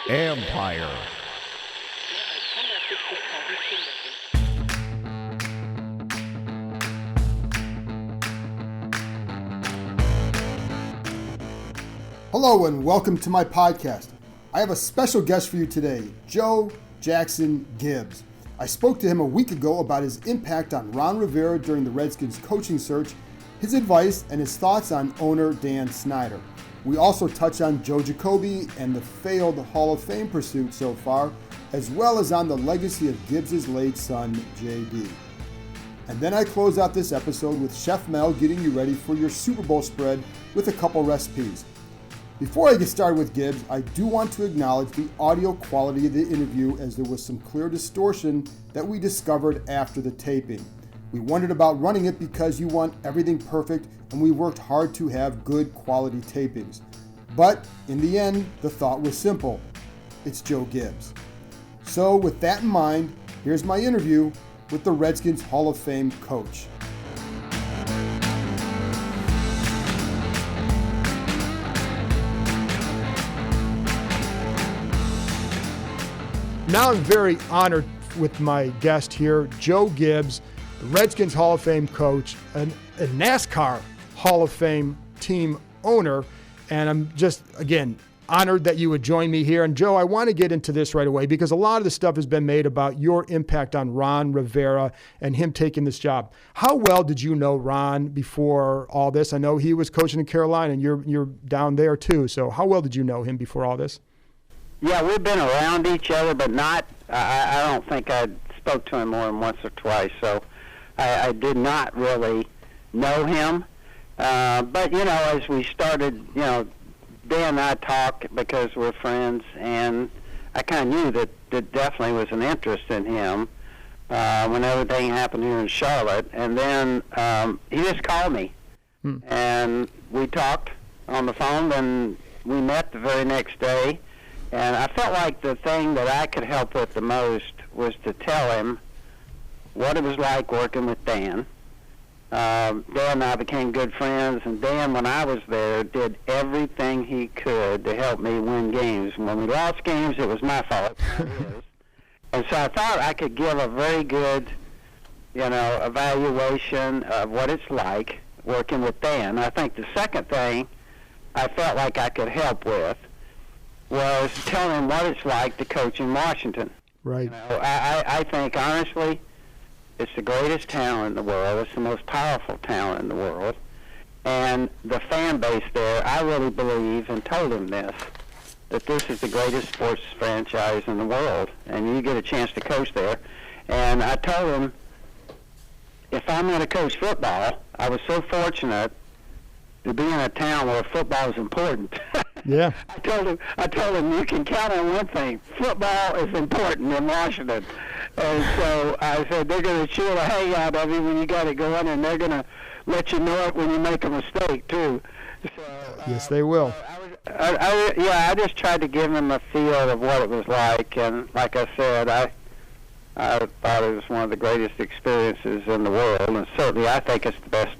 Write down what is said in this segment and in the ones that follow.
Empire. Hello and welcome to my podcast. I have a special guest for you today, Joe Jackson Gibbs. I spoke to him a week ago about his impact on Ron Rivera during the Redskins coaching search, his advice, and his thoughts on owner Dan Snyder. We also touch on Joe Jacoby and the failed Hall of Fame pursuit so far, as well as on the legacy of Gibbs' late son, JD. And then I close out this episode with Chef Mel getting you ready for your Super Bowl spread with a couple recipes. Before I get started with Gibbs, I do want to acknowledge the audio quality of the interview, as there was some clear distortion that we discovered after the taping. We wondered about running it because you want everything perfect, and we worked hard to have good quality tapings. But in the end, the thought was simple. It's Joe Gibbs. So with that in mind, here's my interview with the Redskins Hall of Fame coach. Now I'm very honored with my guest here, Joe Gibbs, the Redskins Hall of Fame coach, a Nascar Hall of Fame team owner, and I'm just, again, honored that you would join me here. And Joe, I want to get into this right away because a lot of the stuff has been made about your impact on Ron Rivera and him taking this job. How well did you know Ron before all this? I know he was coaching in Carolina, and you're down there too. So how well did you know him before all this? Yeah, we've been around each other, but not, I don't think I spoke to him more than once or twice, so I did not really know him. But, you know, as we started, you know, Dan and I talk because we're friends, and I kind of knew that there definitely was an interest in him when everything happened here in Charlotte. And then he just called me, and we talked on the phone, and we met the very next day. And I felt like the thing that I could help with the most was to tell him what it was like working with Dan. Dan and I became good friends, and Dan, when I was there, did everything he could to help me win games. When we lost games, it was my fault. And so I thought I could give a very good, you know, evaluation of what it's like working with Dan. I think the second thing I felt like I could help with was telling him what it's like to coach in Washington. Right. You know, I think, honestly, it's the greatest town in the world. It's the most powerful town in the world. And the fan base there, I really believe, and told him this, that this is the greatest sports franchise in the world, and you get a chance to coach there. And I told him, if I'm going to coach football, I was so fortunate to be in a town where football is important. Yeah. I told him, you can count on one thing: football is important in Washington. And so I said, they're going to cheer the hay out of you when you got it going, and they're going to let you know it when you make a mistake too. So, yes, they will. I just tried to give him a feel of what it was like, and like I said, I thought it was one of the greatest experiences in the world, and certainly I think it's the best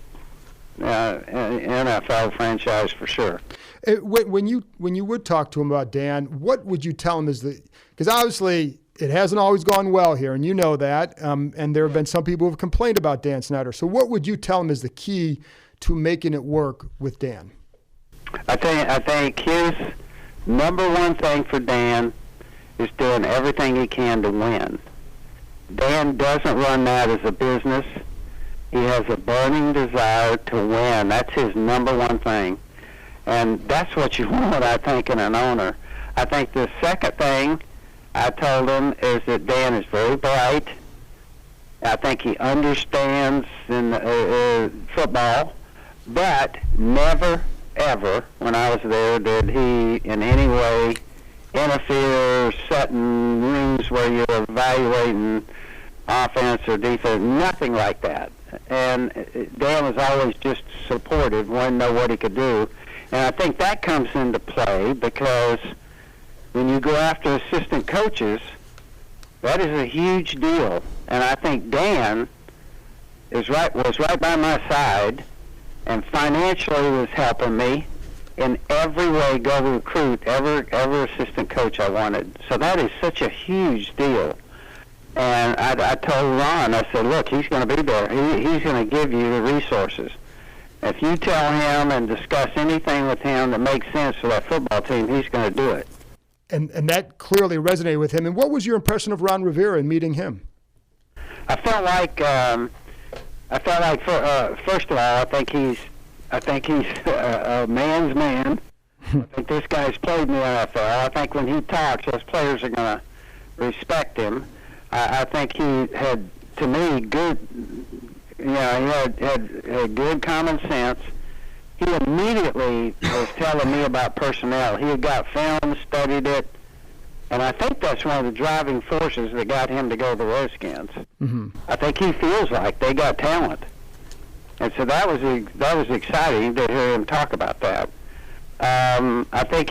NFL franchise for sure. When you would talk to him about Dan, what would you tell him is because obviously it hasn't always gone well here, and you know that, and there have been some people who have complained about Dan Snyder. So what would you tell him is the key to making it work with Dan? I think his number one thing for Dan is doing everything he can to win. Dan doesn't run that as a business. He has a burning desire to win. That's his number one thing. And that's what you want, I think, in an owner. I think the second thing I told him is that Dan is very bright. I think he understands in football, but never, ever, when I was there, did he in any way interfere, set in rooms where you're evaluating offense or defense, nothing like that. And Dan was always just supportive, wanted to know what he could do. And I think that comes into play because when you go after assistant coaches, that is a huge deal. And I think Dan was right by my side and financially was helping me in every way go recruit every assistant coach I wanted. So that is such a huge deal. And I told Ron, I said, look, he's going to be there. He's going to give you the resources. If you tell him and discuss anything with him that makes sense for that football team, he's going to do it. And that clearly resonated with him. And what was your impression of Ron Rivera in meeting him? I felt like first of all, I think he's a man's man. I think this guy's played in the NFL. I think when he talks, those players are going to respect him. I think he had, to me, good. He had good common sense. He immediately was telling me about personnel. He had got film, studied it, and I think that's one of the driving forces that got him to go to the Redskins. Mm-hmm. I think he feels like they got talent, and so that was exciting to hear him talk about that. I think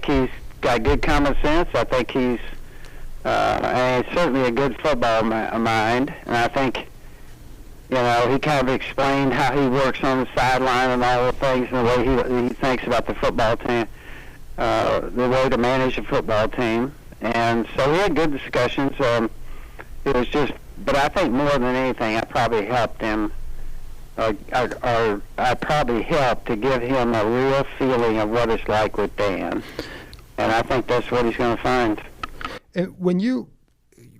he's got good common sense. I think he's certainly a good football mind, and I think. He kind of explained how he works on the sideline and all the things and the way he thinks about the football team, the way to manage a football team. And so we had good discussions. It was just, but I think more than anything, I probably helped him, or I probably helped to give him a real feeling of what it's like with Dan. And I think that's what he's going to find. And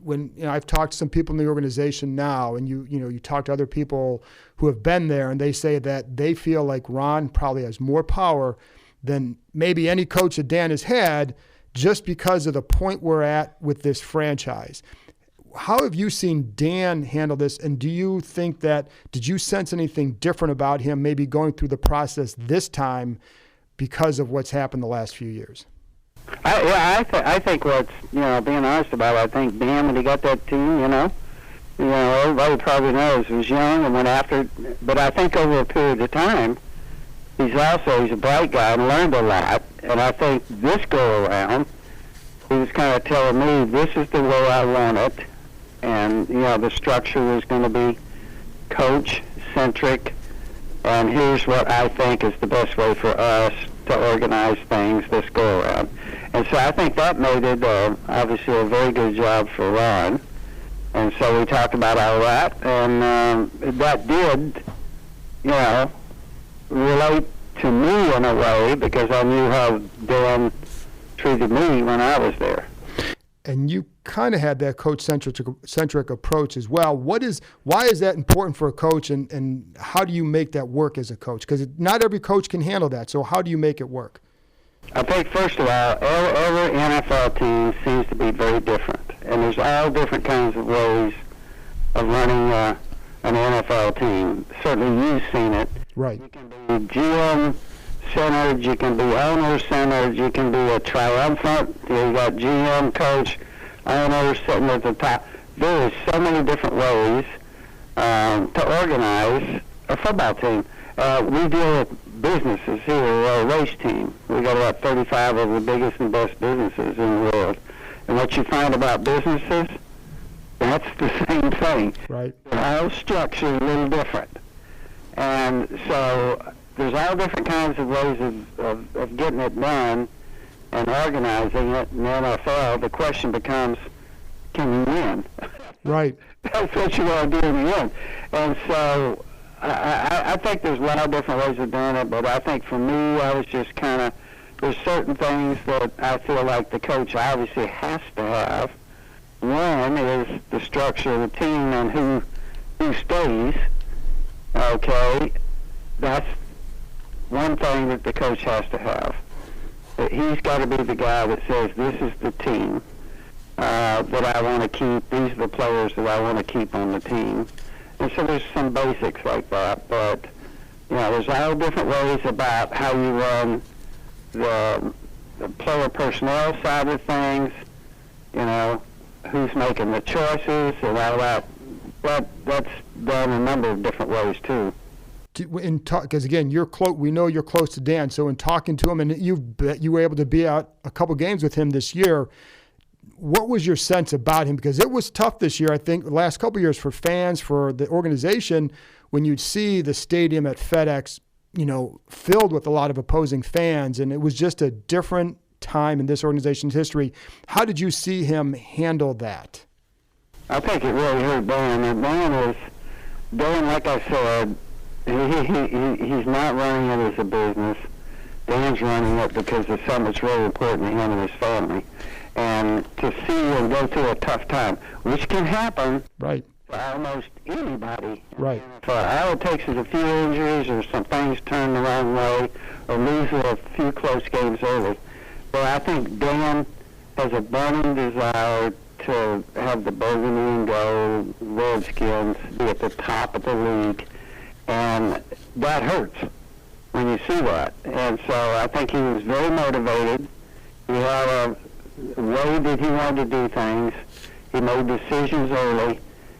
when I've talked to some people in the organization now, and you talk to other people who have been there, and they say that they feel like Ron probably has more power than maybe any coach that Dan has had, just because of the point we're at with this franchise. How have you seen Dan handle this, and did you sense anything different about him maybe going through the process this time because of what's happened the last few years? I think what's, being honest about it, I think Dan, when he got that team, everybody probably knows, was young and went after it. But I think over a period of time, he's a bright guy and learned a lot. And I think this go-around, he was kind of telling me, this is the way I want it. And, the structure is going to be coach-centric. And here's what I think is the best way for us to organize things this go-around. And so I think that made it obviously a very good job for Ron. And so we talked about all that, and that did, relate to me in a way, because I knew how Dan treated me when I was there. And you kind of had that coach-centric approach as well. Why is that important for a coach, and how do you make that work as a coach? Because not every coach can handle that, so how do you make it work? I think, first of all, every NFL team seems to be very different. And there's all different kinds of ways of running an NFL team. Certainly you've seen it. Right. You can be GM-centered, you can be owner-centered, you can be a triumphant, you got GM, coach, owner sitting at the top. There is so many different ways to organize a football team. We deal with businesses here. We're a race team. We got about 35 of the biggest and best businesses in the world. And what you find about businesses, that's the same thing. Right. Our structure is a little different. And so there's all different kinds of ways of getting it done and organizing it in the NFL. The question becomes, can you win? Right. That's what you want to do in the end. And so I think there's a lot of different ways of doing it, but I think for me, I was just there's certain things that I feel like the coach obviously has to have. One is the structure of the team and who stays. Okay, that's one thing that the coach has to have. He's got to be the guy that says, this is the team that I want to keep. These are the players that I want to keep on the team. And so there's some basics like that, but there's all different ways about how you run the player personnel side of things. Who's making the choices and all that. But that's done a number of different ways too. Because again, we know you're close to Dan. So in talking to him, and you were able to be out a couple games with him this year. What was your sense about him? Because it was tough this year, I think, the last couple of years for fans, for the organization, when you'd see the stadium at FedEx filled with a lot of opposing fans, and it was just a different time in this organization's history. How did you see him handle that? I think it really hurt Dan. And Dan, like I said, he's not running it as a business. Dan's running it because it's something that's really important to him and his family. And to see him go through a tough time, which can happen right. for almost anybody. Right. All it takes is a few injuries or some things turn the wrong way or lose a few close games early. But I think Dan has a burning desire to have the burgundy and gold Redskins be at the top of the league. And that hurts when you see that. And so I think he was very motivated. He had a way that he wanted to do things. He made decisions early,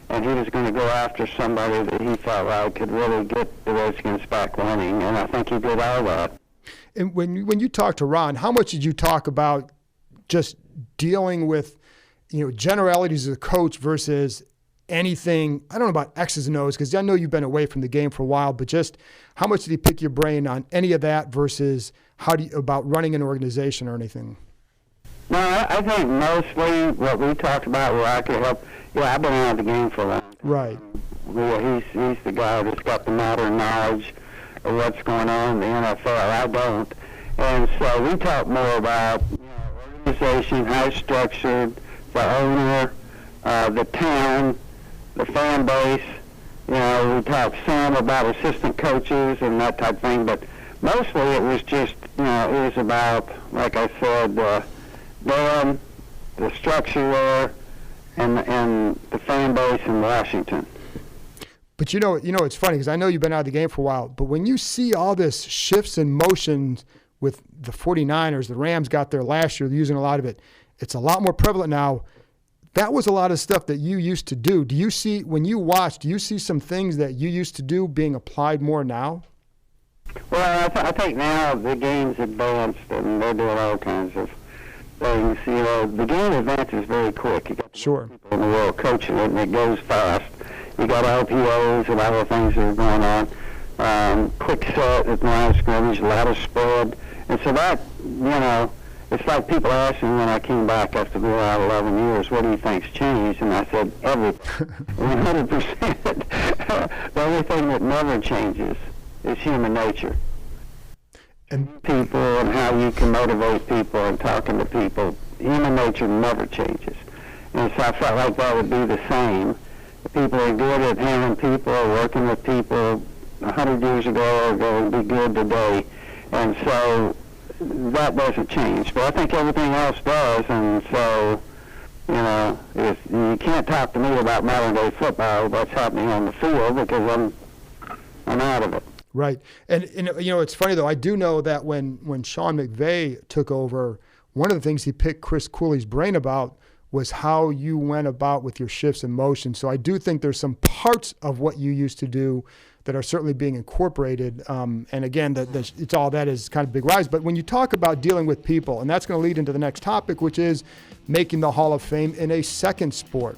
and he was going to go after somebody that he felt like could really get the Redskins back winning, and I think he did all that. And when you talked to Ron, how much did you talk about just dealing with, generalities as a coach versus anything? I don't know about X's and O's, because I know you've been away from the game for a while, but just how much did he pick your brain on any of that versus about running an organization or anything? No, I think mostly what we talked about where I could help. I've been out of the game for a long time. Right. He's the guy that's got the modern knowledge of what's going on in the NFL. I don't. And so we talk more about organization, how it's structured, the owner, the town, the fan base. We talk some about assistant coaches and that type of thing, but mostly it was just, it was about, like I said, them, the structure there, and the fan base in Washington. But it's funny because I know you've been out of the game for a while, but when you see all this shifts and motions with the 49ers, the Rams got there last year, they're using a lot of it. It's a lot more prevalent now. That was a lot of stuff that you used to do. Do you see, when you watch, do you see some things that you used to do being applied more now? Well, I think now the game's advanced and they're doing all kinds of things. The game advances very quick. You got sure. people in the world coaching it, and it goes fast. You got LPOs and other things that are going on. Quick set at the line of scrimmage, a lot of spread. And so that, it's like people asked me when I came back after being out 11 years, what do you think's changed? And I said, everything. 100%. The only thing that never changes is human nature. And people and how you can motivate people and talking to people, human nature never changes. And so I felt like that would be the same. People are good at handling people, working with people 100 years ago are going to be good today. And so that doesn't change. But I think everything else does. And so, you can't talk to me about modern day football, what's happening on the field, because I'm out of it. Right. And it's funny, though. I do know that when Sean McVay took over, one of the things he picked Chris Cooley's brain about was how you went about with your shifts and motions. So I do think there's some parts of what you used to do that are certainly being incorporated. And again, it's all that is kind of big rise. But when you talk about dealing with people, and that's going to lead into the next topic, which is making the Hall of Fame in a second sport.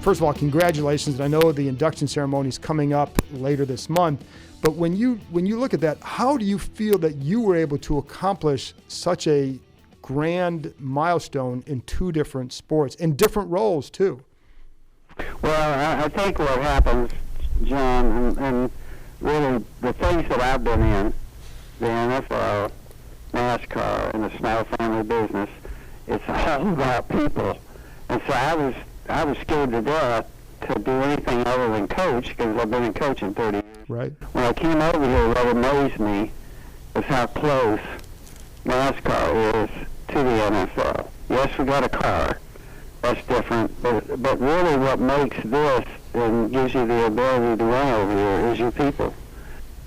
First of all, congratulations. I know the induction ceremony is coming up later this month, but when you look at that, how do you feel that you were able to accomplish such a grand milestone in two different sports, in different roles too? Well, I think what happens, John, and really the things that I've been in, the NFL, NASCAR, and the Snyder family business, it's all about people. And so I was scared to death to do anything other than coach because I've been in coaching 30 years. Right. When I came over here, what amazed me was how close NASCAR is to the NFL. Yes, we got a car. That's different. But really what makes this and gives you the ability to run over here is your people.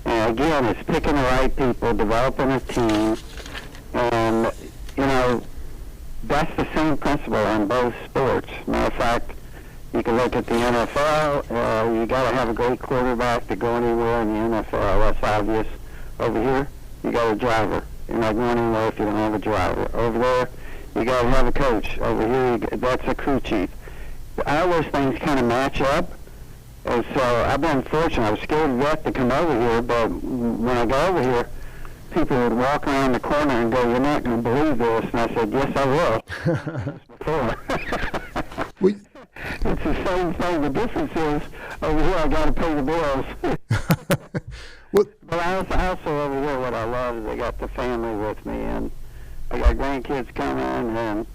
And again, it's picking the right people, developing a team, and, that's the same principle in both sports. Matter of fact, you can look at the NFL. You got to have a great quarterback to go anywhere in the NFL. That's obvious over here. you got a driver. You're not going anywhere if you don't have a driver. Over there, you got to have a coach. Over here, that's a crew chief. All those things kind of match up. And so I've been fortunate. I was scared to death to come over here, but when I got over here, people would walk around the corner and go, "You're not going to believe this." And I said, "Yes, I will." Before. It's the same thing. The difference is over here I got to pay the bills. But I also over here, what I love is I got the family with me, and I got grandkids coming, and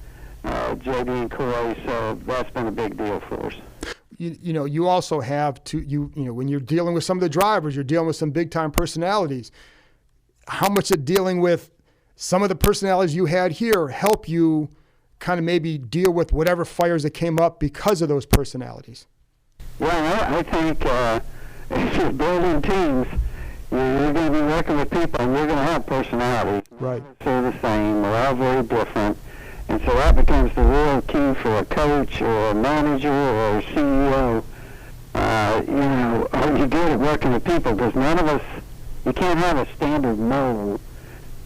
JD and Corey, so that's been a big deal for us. You know, you also have to, you know, when you're dealing with some of the drivers, you're dealing with some big-time personalities. How much did dealing with some of the personalities you had here help you kind of maybe deal with whatever fires that came up because of those personalities? Well, I think if you're building teams, you're going to be working with people, and you're going to have personalities. Right. They're the same. They're all very different. And so that becomes the real key for a coach or a manager or a CEO. You know, are you good at working with people? Because none of us, you can't have a standard mold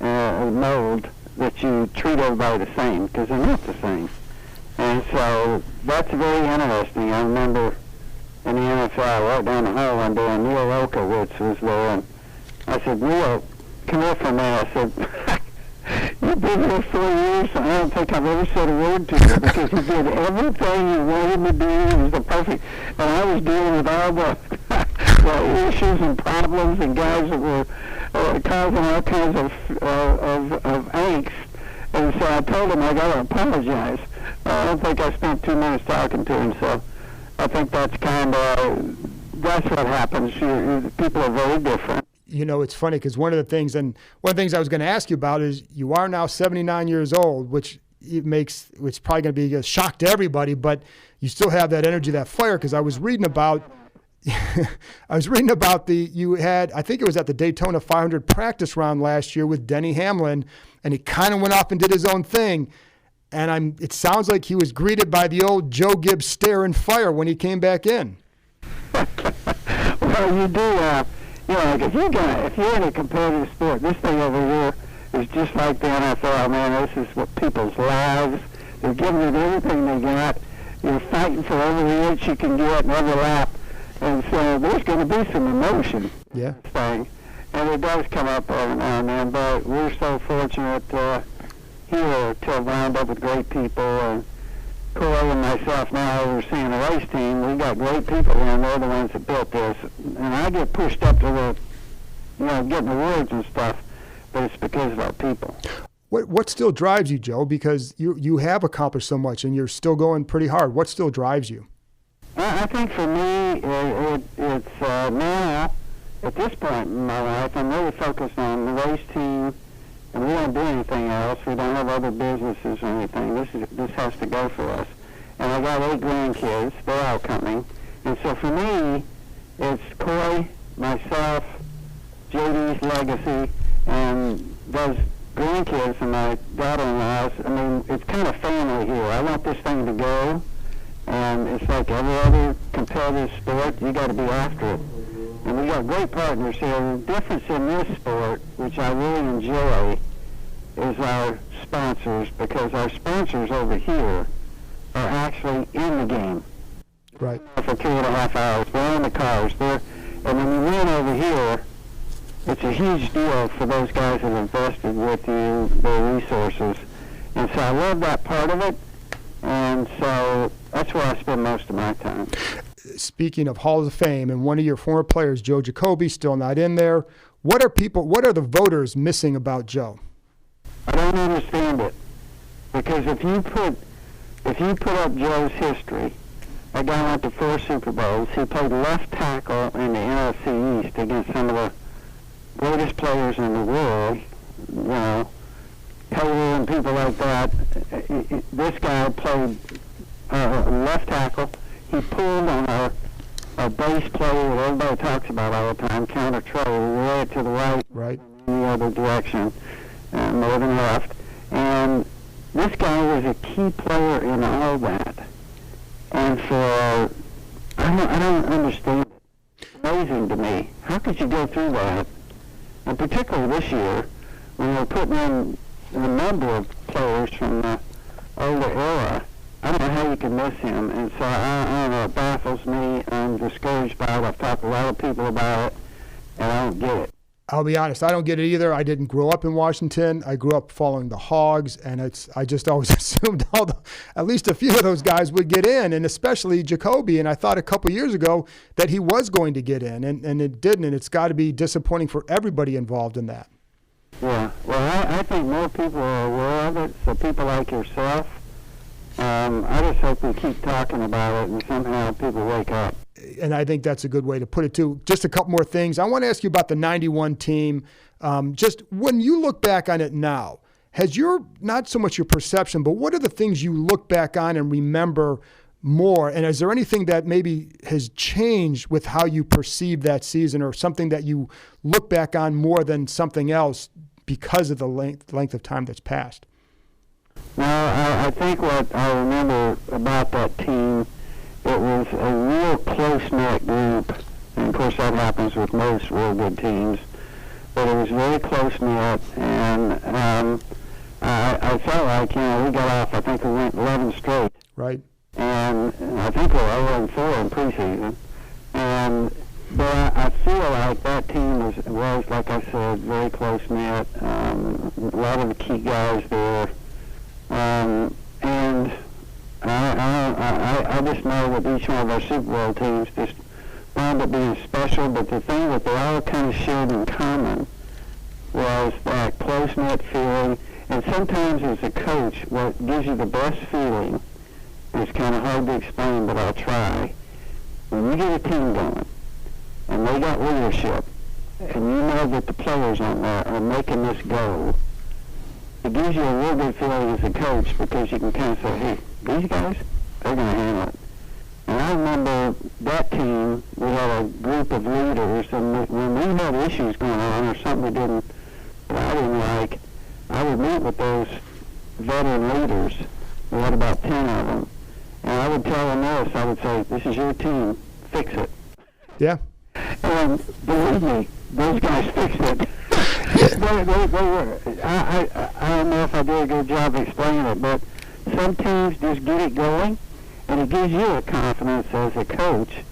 that you treat everybody the same, because they're not the same. And so that's very interesting. I remember in the NFL, right down the hall one day, and Neil Okowitz was there, and I said, "Neil, come here for a minute." I said, "You've been here 4 years, and I don't think I've ever said a word to you, because you did everything you wanted to do. It was the perfect, and I was dealing with all the issues and problems and guys that were causing all kinds of angst." And so I told him I got to apologize. I don't think I spent 2 minutes talking to him, so I think that's that's what happens. People are very different. You know, it's funny because one of the things I was going to ask you about is you are now 79 years old, which probably going to be a shock to everybody, but you still have that energy, that fire. Because I was reading about, you had, I think it was at the Daytona 500 practice round last year with Denny Hamlin, and he kind of went off and did his own thing. And it sounds like he was greeted by the old Joe Gibbs stare and fire when he came back in. Well, you do. You know, if you're in a competitive sport, this thing over here is just like the NFL, man. This is what people's lives. They're giving it everything they got. You're fighting for every inch you can get in every lap. And so there's going to be some emotion in this thing. And it does come up every now and then, but we're so fortunate here to wind up with great people. And Corey and myself now overseeing the race team, we got great people, and they're the ones that built this. And I get pushed up to getting awards and stuff, but it's because of our people. What still drives you, Joe? Because you have accomplished so much, and you're still going pretty hard. What still drives you? I think for me, it's now, at this point in my life, I'm really focused on the race team, and we don't do anything else. We don't have other businesses or anything. This has to go for us. And I got 8 grandkids. They're all coming. And so for me, it's Corey, myself, JD's legacy, and those grandkids and my daughter-in-laws. I mean, it's kind of family here. I want this thing to go. And it's like every other competitive sport, you got to be after it. And we got great partners here. The difference in this sport, which I really enjoy, is our sponsors, because our sponsors over here are actually in the game. Right. For 2.5 hours. They're in the cars. And when you win over here, it's a huge deal for those guys that invested with you their resources. And so I love that part of it. And so that's where I spend most of my time. Speaking of Halls of Fame, and one of your former players, Joe Jacoby, still not in there. What are the voters missing about Joe? I don't understand it. Because if you put up Joe's history, that guy went to 4 Super Bowls. He played left tackle in the NFC East against some of the greatest players in the world, you know, Taylor and people like that. This guy played left tackle. He pulled on our base play that everybody talks about all the time, counter trey. We lay it to the right, in the other direction, more than left. And this guy was a key player in all that. And I don't understand it. It's amazing to me. How could you go through that? And particularly this year, when we're putting in a number of players from the older era, I don't know how you can miss him. And so I don't know, it baffles me. I'm discouraged by it. I've talked to a lot of people about it, and I don't get it. I'll be honest, I don't get it either. I didn't grow up in Washington. I grew up following the Hogs, and I just always assumed at least a few of those guys would get in, and especially Jacoby. And I thought a couple years ago that he was going to get in, and it didn't. And it's got to be disappointing for everybody involved in that. Yeah, well, I think more people are aware of it, so people like yourself, I just hope we keep talking about it and somehow people wake up. And I think that's a good way to put it, too. Just a couple more things. I want to ask you about the 91 team. Just when you look back on it now, has not so much your perception, but what are the things you look back on and remember more? And is there anything that maybe has changed with how you perceive that season, or something that you look back on more than something else because of the length of time that's passed? Well, I think what I remember about that team, it was a real close-knit group. And of course that happens with most real good teams. But it was very close-knit, and I felt like, we got off, I think we went 11 straight. Right. And I think we were 0-4 in preseason. But I feel like that team was, like I said, very close-knit. A lot of the key guys there. And I just know that each one of our Super Bowl teams just wound up being special, but the thing that they all kind of shared in common was that close-knit feeling. And sometimes as a coach, what gives you the best feeling is kind of hard to explain, but I'll try. When you get a team going, and they got leadership, and you know that the players on there are making this go, it gives you a real good feeling as a coach, because you can kind of say, hey, these guys, they're going to handle it. And I remember that team, we had a group of leaders, and when we had issues going on or something that I didn't like, I would meet with those veteran leaders. We had about 10 of them. And I would tell them this, I would say, this is your team, fix it. Yeah. And believe me, those guys fixed it. they were, I don't know if I did a good job explaining it, but some teams just get it going, and it gives you a confidence as a coach.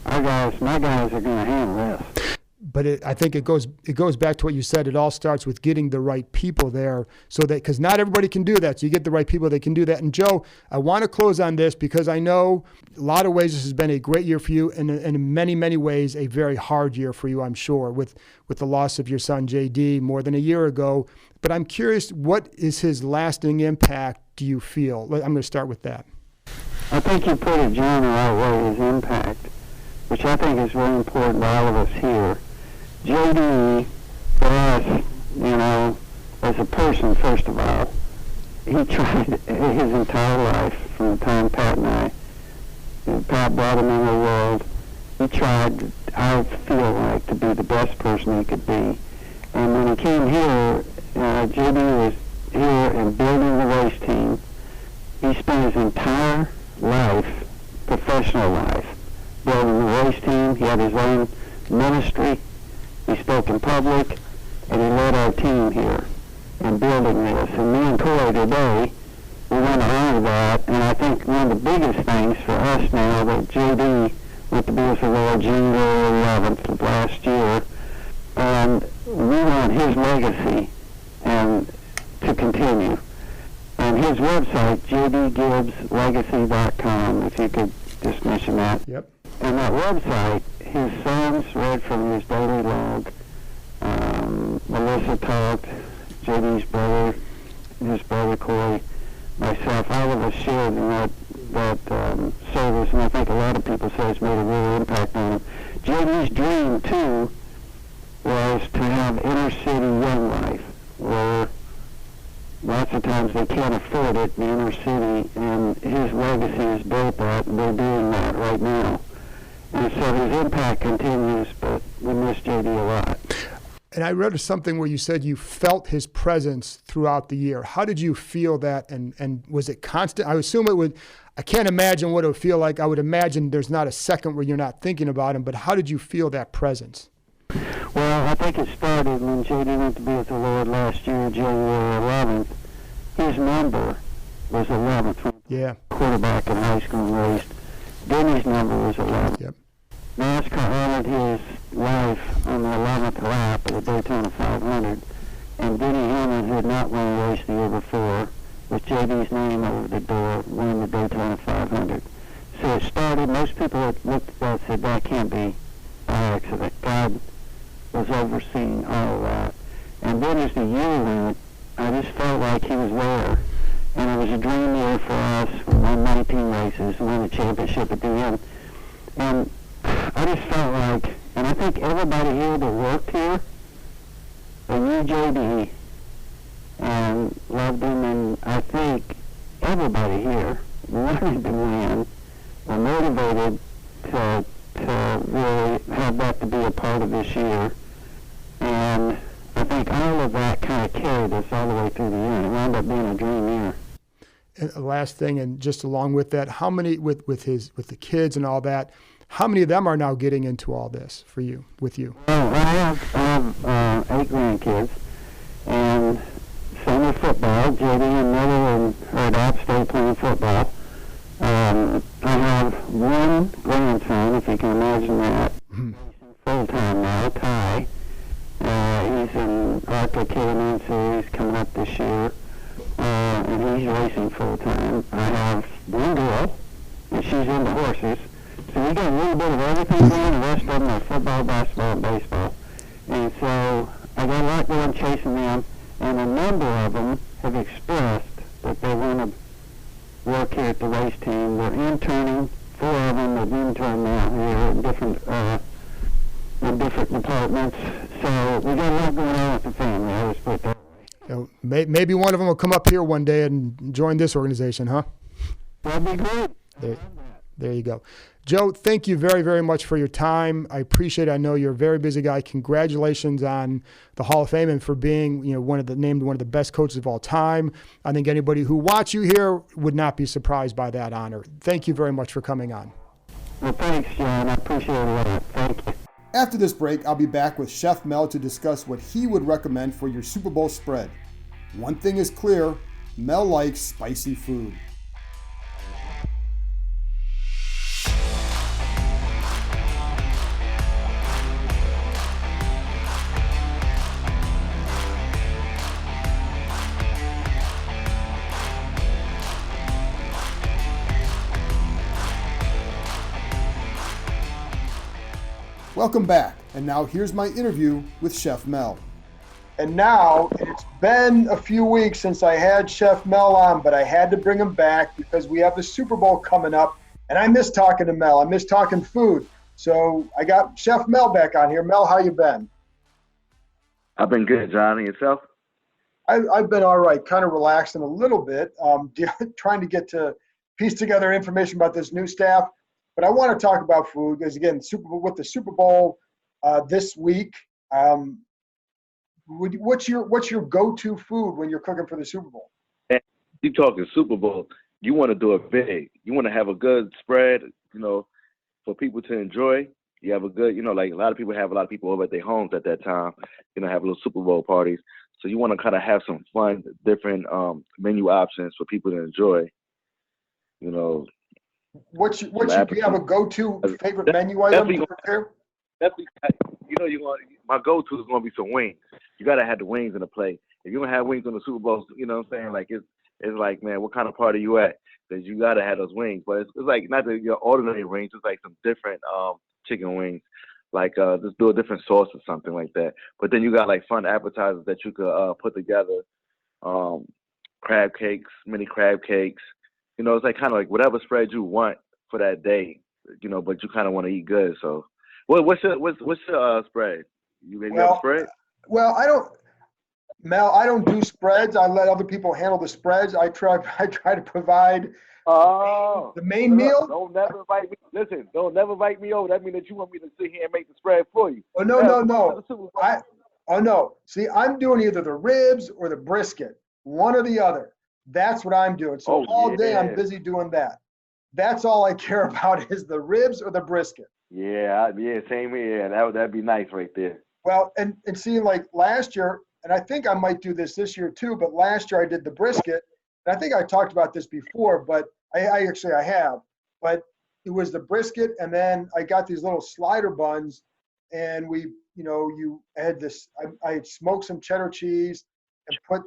My guys are going to handle this. But I think it goes back to what you said. It all starts with getting the right people there, so that, because not everybody can do that. So you get the right people that can do that. And Joe, I want to close on this, because I know a lot of ways this has been a great year for you, and in many, many ways a very hard year for you, I'm sure, with the loss of your son JD more than a year ago. But I'm curious, what is his lasting impact, do you feel? I'm going to start with that. I think you put it, John, the right way, his impact, which I think is very important to all of us here. JD, for us, as a person, first of all, he tried his entire life from the time Pat brought him in the world. He tried, I feel like, to be the best person he could be. And when he came here, JD was here and building the race team. He spent his entire life, professional life, building the race team. He had his own ministry. He spoke in public, and he led our team here in building this. And me and Corey today, we want to honor that. And I think one of the biggest things for us now that JD went to be with the Lord January 11th of last year, and we want his legacy and to continue. And his website, jdgibbslegacy.com, if you could just mention that. Yep. And that website, his sons read from his daily log. Melissa talked, JD's brother, his brother Corey, myself, all of us shared in that service, and I think a lot of people say it's made a real impact on him. JD's dream, too, was to have inner city young life, where lots of times they can't afford it in the inner city, and his legacy has built that, and they're doing that right now. And so his impact continues, but we miss JD a lot. And I read something where you said you felt his presence throughout the year. How did you feel that, and was it constant? I assume it would. I can't imagine what it would feel like. I would imagine there's not a second where you're not thinking about him, but how did you feel that presence? Well, Well, I think it started when JD went to be with the Lord last year, January 11th. His number was 11th. Yeah. Quarterback in high school raced. Denny's number was 11th. Yep. Nascar honored his life on the 11th lap of the Daytona 500, and Denny Hamlin, who had not won a race the year before, with JD's name over the door, won the Daytona 500. So it started, most people that looked at that said that can't be by accident. God was overseeing all of that. And then as the year went, I just felt like he was there. And it was a dream year for us. We won 19 races, won the championship at the end. And I just felt like, and I think everybody here that worked here, they knew JD and loved him, and I think everybody here wanted to win, were motivated to really have that to be a part of this year. And I think all of that kind of carried us all the way through the year. It wound up being a dream year. And last thing, and just along with that, how many with the kids and all that, how many of them are now getting into all this for you, with you? Well, I have 8 grandkids, and some are football. JD and Mother and her dad stay playing football. I have one grandson, if you can imagine that. He's full-time now, Ty. He's in ARCA K&N Series coming up this year, and he's racing full-time. I have one girl, and she's into horses. So we got a little bit of everything going. The rest of them are football, basketball, and baseball. And so I got a lot going chasing them, and a number of them have expressed that they want to work here at the race team. They're interning. 4 of them have interned now here in different departments. So we got a lot going on with the family. I just put it that way. Maybe one of them will come up here one day and join this organization, huh? That'd be great. There you go. Joe, thank you very, very much for your time. I appreciate it. I know you're a very busy guy. Congratulations on the Hall of Fame and for being, named one of the best coaches of all time. I think anybody who watched you here would not be surprised by that honor. Thank you very much for coming on. Well, thanks, John. I appreciate it a lot. Thank you. After this break, I'll be back with Chef Mel to discuss what he would recommend for your Super Bowl spread. One thing is clear, Mel likes spicy food. Welcome back, and now here's my interview with Chef Mel. And now, it's been a few weeks since I had Chef Mel on, but I had to bring him back because we have the Super Bowl coming up, and I miss talking to Mel. I miss talking food. So I got Chef Mel back on here. Mel, how you been? I've been good, Johnny. Yourself? I've been all right, kind of relaxing a little bit, trying to get to piece together information about this new staff. But I want to talk about food because, again, with the Super Bowl this week, what's your go-to food when you're cooking for the Super Bowl? You talking Super Bowl? You want to do it big. You want to have a good spread, for people to enjoy. You have a good, like a lot of people have a lot of people over at their homes at that time. Have little Super Bowl parties. So you want to kind of have some fun, different menu options for people to enjoy. Do you have a go-to favorite menu item to prepare? Definitely, my go-to is going to be some wings. You got to have the wings in the plate. If you don't have wings on the Super Bowl, you know what I'm saying? Like, it's like, man, what kind of party you at? Because you got to have those wings. But it's like not your ordinary wings. It's like some different chicken wings. Like, just do a different sauce or something like that. But then you got, like, fun appetizers that you could put together. Crab cakes, mini crab cakes. It's like kind of like whatever spread you want for that day, but you kind of want to eat good. So, what's your spread? You maybe have a spread? Well, I don't do spreads. I let other people handle the spreads. I try to provide the main meal. Don't never invite me. Listen, don't never invite me over. That means that you want me to sit here and make the spread for you. Oh no. No. See, I'm doing either the ribs or the brisket, one or the other. That's what I'm doing. So all day I'm busy doing that. That's all I care about is the ribs or the brisket. Yeah, same here. That'd be nice right there. Well, and seeing like last year, and I think I might do this year too, but last year I did the brisket. And I think I talked about this before, but I actually have. But it was the brisket, and then I got these little slider buns, and you had this. I had smoked some cheddar cheese and put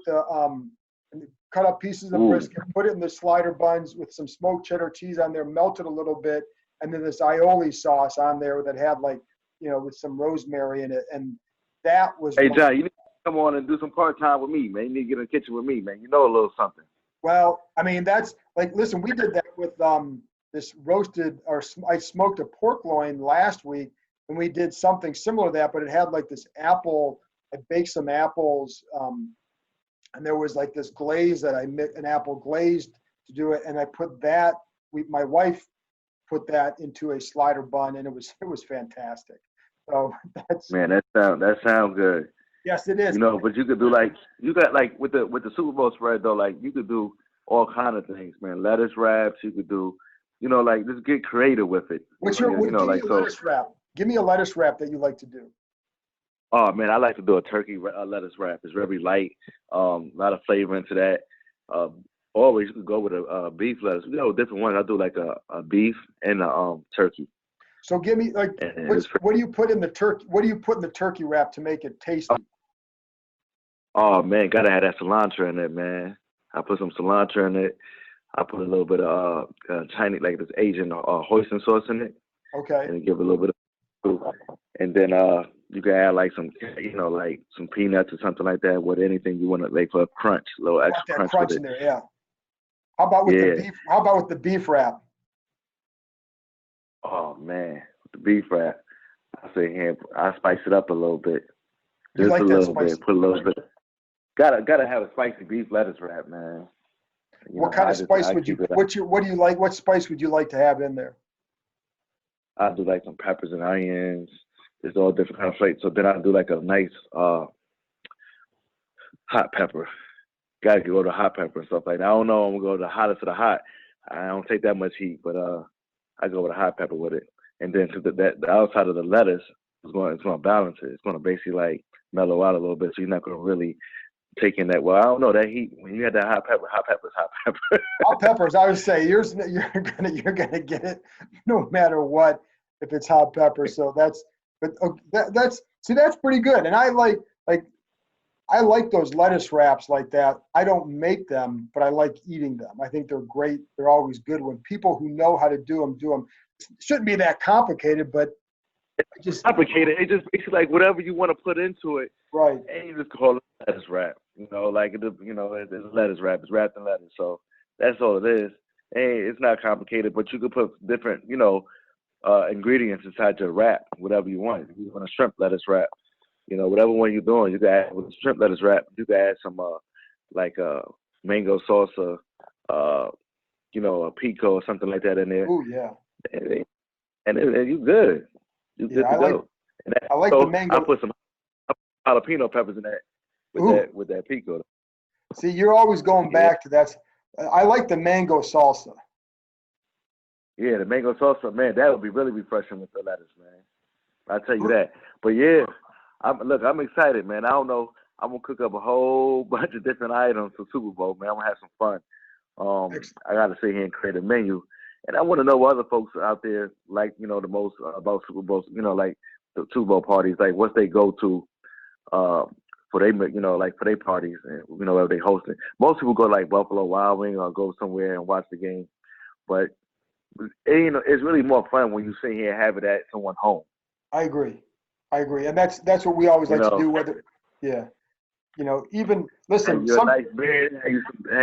and cut up pieces of brisket, put it in the slider buns with some smoked cheddar cheese on there, melted a little bit, and then this aioli sauce on there that had with some rosemary in it, and that was. Hey, John, you need to come on and do some part-time with me, man. You need to get in the kitchen with me, man. You know a little something. Well, I mean, that's listen, we did that with this roasted, or I smoked a pork loin last week, and we did something similar to that, but it had this apple. I baked some apples, and there was this glaze that an apple glazed to do it, and I put that. My wife put that into a slider bun, and it was fantastic. So that's, man, that sounds good. Yes, it is. But you could do you got with the Super Bowl spread though, you could do all kind of things, man. Lettuce wraps, you could do, just get creative with it. Give me a lettuce wrap. Give me a lettuce wrap that you like to do. Oh man, I like to do a turkey lettuce wrap. It's very light, a lot of flavor into that. Always you could go with a beef lettuce. Different ones. I do a beef and a turkey. So give me what do you put in the turkey? What do you put in the turkey wrap to make it tasty? Oh man, gotta have that cilantro in it, man. I put some cilantro in it. I put a little bit of Chinese, this Asian hoisin sauce in it. Okay. And give it a little bit of food. And then you can add some, some peanuts or something like that with anything you want to for a crunch, a little extra crunch in there, yeah. How about with the beef? How about with the beef wrap? Oh man, with the beef wrap, I say here I spice it up a little bit, just a little bit. Put a little bit. Gotta have a spicy beef lettuce wrap, man. What kind of spice would you? What do you like? What spice would you like to have in there? I do some peppers and onions. There's all different kind of flavors. So then I do a nice hot pepper. Gotta go to hot pepper and stuff like that. I don't know. I'm gonna go to the hottest of the hot. I don't take that much heat, but I go with a hot pepper with it. And then the outside of the lettuce it's gonna balance it. It's gonna basically mellow out a little bit. So you're not gonna really take in that. Well, I don't know that heat. When you had that hot pepper. Hot peppers. I would say you're gonna get it no matter what if it's hot pepper. So that's pretty good. And I like those lettuce wraps like that. I don't make them, but I like eating them. I think they're great. They're always good when people who know how to do them. It shouldn't be that complicated, but it's just complicated. It's just basically whatever you want to put into it. Right. And you just call it lettuce wrap. It's a lettuce wrap. It's wrapped in lettuce. So that's all it is. And it's not complicated, but you could put different, ingredients inside your wrap, whatever you want. If you want a shrimp lettuce wrap, whatever one you're doing, you can add with a shrimp lettuce wrap. You can add some mango salsa, a pico or something like that in there. Oh yeah. And you good. You good to go. I like the mango. I put some jalapeno peppers in that with that pico. See, you're always going back to that. I like the mango salsa. Yeah, the mango salsa, man, that would be really refreshing with the lettuce, man. I'll tell you that. But yeah, I'm excited, man. I don't know. I'm gonna cook up a whole bunch of different items for Super Bowl, man. I'm gonna have some fun. I gotta sit here and create a menu, and I want to know what other folks out there the most about Super Bowls. The Super Bowl parties, what's they go to for they for their parties and wherever they hosting. Most people go Buffalo Wild Wings or go somewhere and watch the game, but it's really more fun when you sit here and have it at someone's home. I agree, and that's what we always like to do. Even listen. You nice beer,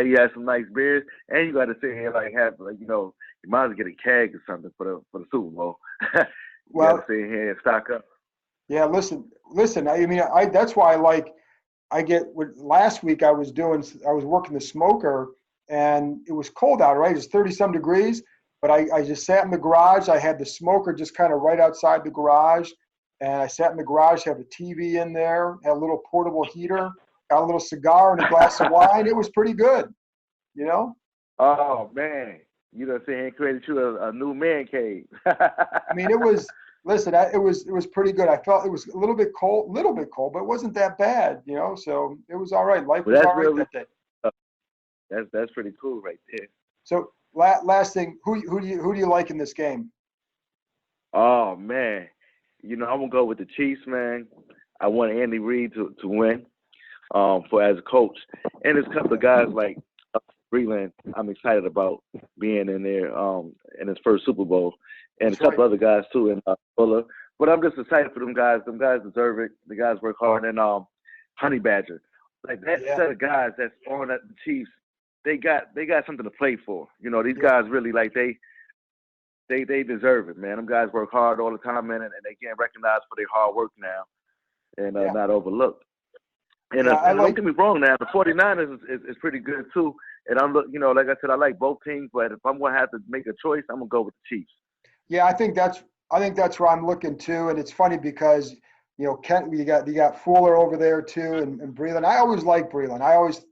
you have some nice beers, and you got to sit here have you might as well get a keg or something for the Super Bowl. You got to sit here and stock up. Yeah, listen. I mean, that's why last week I was working the smoker, and it was cold out, right? It's 30-some degrees, but I just sat in the garage. I had the smoker just kind of right outside the garage, and I sat in the garage, had a TV in there, had a little portable heater, got a little cigar and a glass of wine. It was pretty good, Oh man, you know, saying created you a new man cave. I mean, it was Listen, it was pretty good. I felt it was a little bit cold, but it wasn't that bad, So it was all right. Life But was that's all right really that day. that's pretty cool right there. So last thing, who do you like in this game? Oh man, I'm gonna go with the Chiefs, man. I want Andy Reid to win, for as a coach, and there's a couple of guys like Breland. I'm excited about being in there, in his first Super Bowl, and That's a couple right. other guys too in Fuller. But I'm just excited for them guys. Them guys deserve it. The guys work hard, and Honey Badger, like that set of guys that's on at the Chiefs. They got something to play for. These guys really like they deserve it, man. Them guys work hard all the time, man, and they get recognized for their hard work now and not overlooked. And, and don't get me wrong now, the 49ers is pretty good too. And like I said, I like both teams, but if I'm going to have to make a choice, I'm going to go with the Chiefs. Yeah, I think that's where I'm looking too. And it's funny because, Kent, you got Fuller over there too and Breland. I always like Breland. I always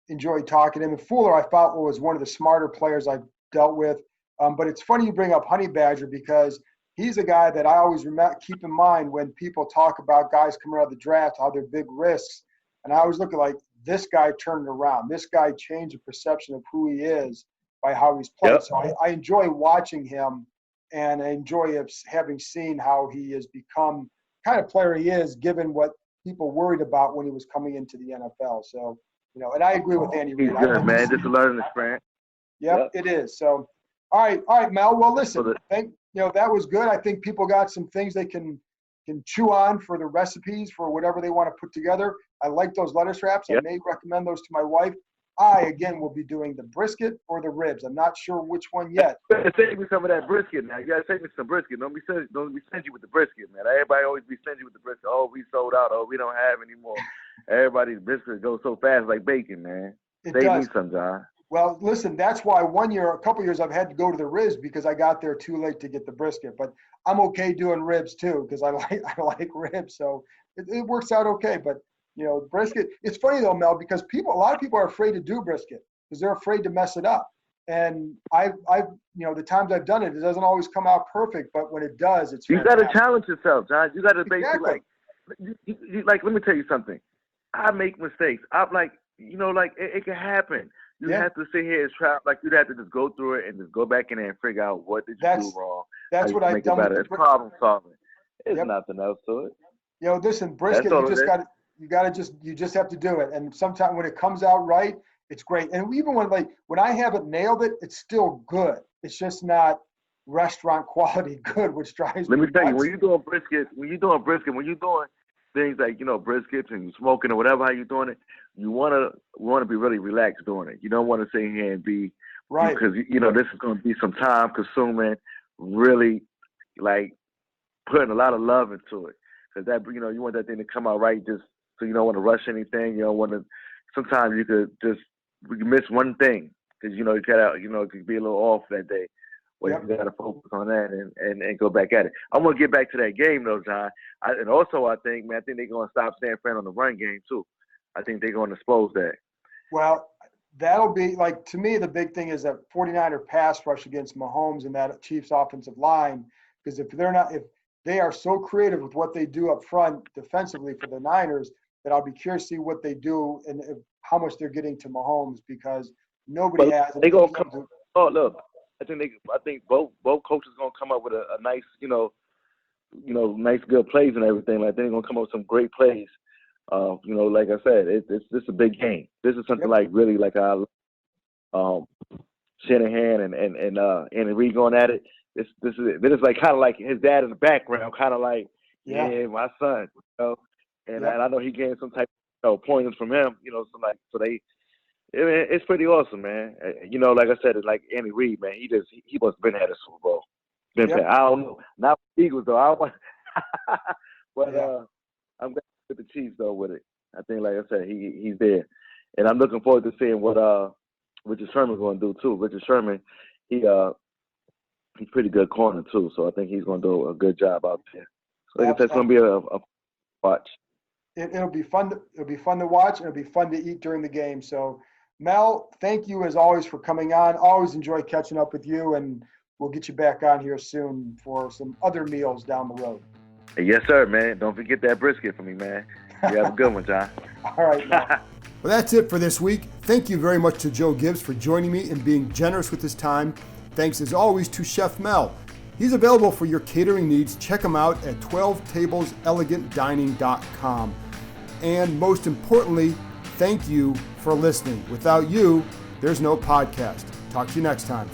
enjoyed talking to him. And Fuller, I thought was one of the smarter players I've dealt with. But it's funny you bring up Honey Badger because he's a guy that I always keep in mind when people talk about guys coming out of the draft, how they're big risks. And I always look at like this guy turned it around. This guy changed the perception of who he is by how he's played. Yep. So I enjoy watching him, and I enjoy having seen how he has become the kind of player he is, given what people worried about when he was coming into the NFL. So, and I agree with Andy Reid. He's good, man. Just a learning experience. Yep, it is. So, all right, Mel. Well, listen, that was good. I think people got some things they can chew on for the recipes for whatever they want to put together. I like those lettuce wraps. Yep. I may recommend those to my wife. I, again, will be doing the brisket or the ribs. I'm not sure which one yet. You gotta take me some of that brisket now. You gotta take me some brisket. Don't be stingy with the brisket, man. Everybody always be stingy with the brisket. Oh, we sold out. Oh, we don't have anymore. Everybody's brisket goes so fast like bacon, man. Save me some, John. Well, listen, that's why a couple years, I've had to go to the ribs because I got there too late to get the brisket. But I'm okay doing ribs too because I like ribs, so it works out okay. But brisket. It's funny though, Mel, because a lot of people are afraid to do brisket because they're afraid to mess it up. And I've the times I've done it, it doesn't always come out perfect, but when it does, it's fantastic. You got to challenge yourself, John. You got to basically like let me tell you something. I make mistakes. I'm like, it can happen. You have to sit here and try, like you'd have to just go through it and just go back in there and figure out what did you do wrong. That's what I've done. It's problem solving. There's nothing else to it. Listen, brisket, you just have to do it. And sometimes when it comes out right, it's great. And even when I haven't nailed it, it's still good. It's just not restaurant quality good, which drives me nuts. Let me tell you, when you're doing things like, briskets and smoking or whatever, how you're doing it, you want to be really relaxed doing it. You don't want to sit here and be, right, because, this is going to be some time consuming, really, like, putting a lot of love into it. Because that, you want that thing to come out right, just so you don't want to rush anything. You don't want to, sometimes you could miss one thing because, you got to, it could be a little off that day. Well, you got to focus on that and go back at it. I'm going to get back to that game, though, John. And also, I think they're going to stop San Fran on the run game, too. I think they're going to expose that. Well, that'll be, to me, the big thing is that 49er pass rush against Mahomes and that Chiefs offensive line. Because if they are so creative with what they do up front defensively for the Niners, that I'll be curious to see what they do and how much they're getting to Mahomes because nobody has. They're going to come. Oh, look. I think both coaches gonna come up with a nice, nice good plays and everything. Like they're gonna come up with some great plays. Like I said, it's a big game. This is something like really like our Shanahan and Reid going at it. This is like kind of like his dad in the background, kind of like my son, And I know he gained some type of pointers from him, it's pretty awesome, man. Like I said, it's like Andy Reid, man. He must have been at a Super Bowl. I don't know, not with Eagles though. But I'm glad with the Chiefs though with it. I think, like I said, he's there, and I'm looking forward to seeing what Richard Sherman's going to do too. Richard Sherman, he's pretty good corner too, so I think he's going to do a good job out there. So like I said, it's going to be a watch. It'll be fun. It'll be fun to watch, and it'll be fun to eat during the game. So. Mel, thank you as always for coming on. Always enjoy catching up with you, and we'll get you back on here soon for some other meals down the road. Yes, sir, man. Don't forget that brisket for me, man. You have a good one, John. All right, man. Well, that's it for this week. Thank you very much to Joe Gibbs for joining me and being generous with his time. Thanks, as always, to Chef Mel. He's available for your catering needs. Check him out at 12tableselegantdining.com. And most importantly, thank you for listening. Without you, there's no podcast. Talk to you next time.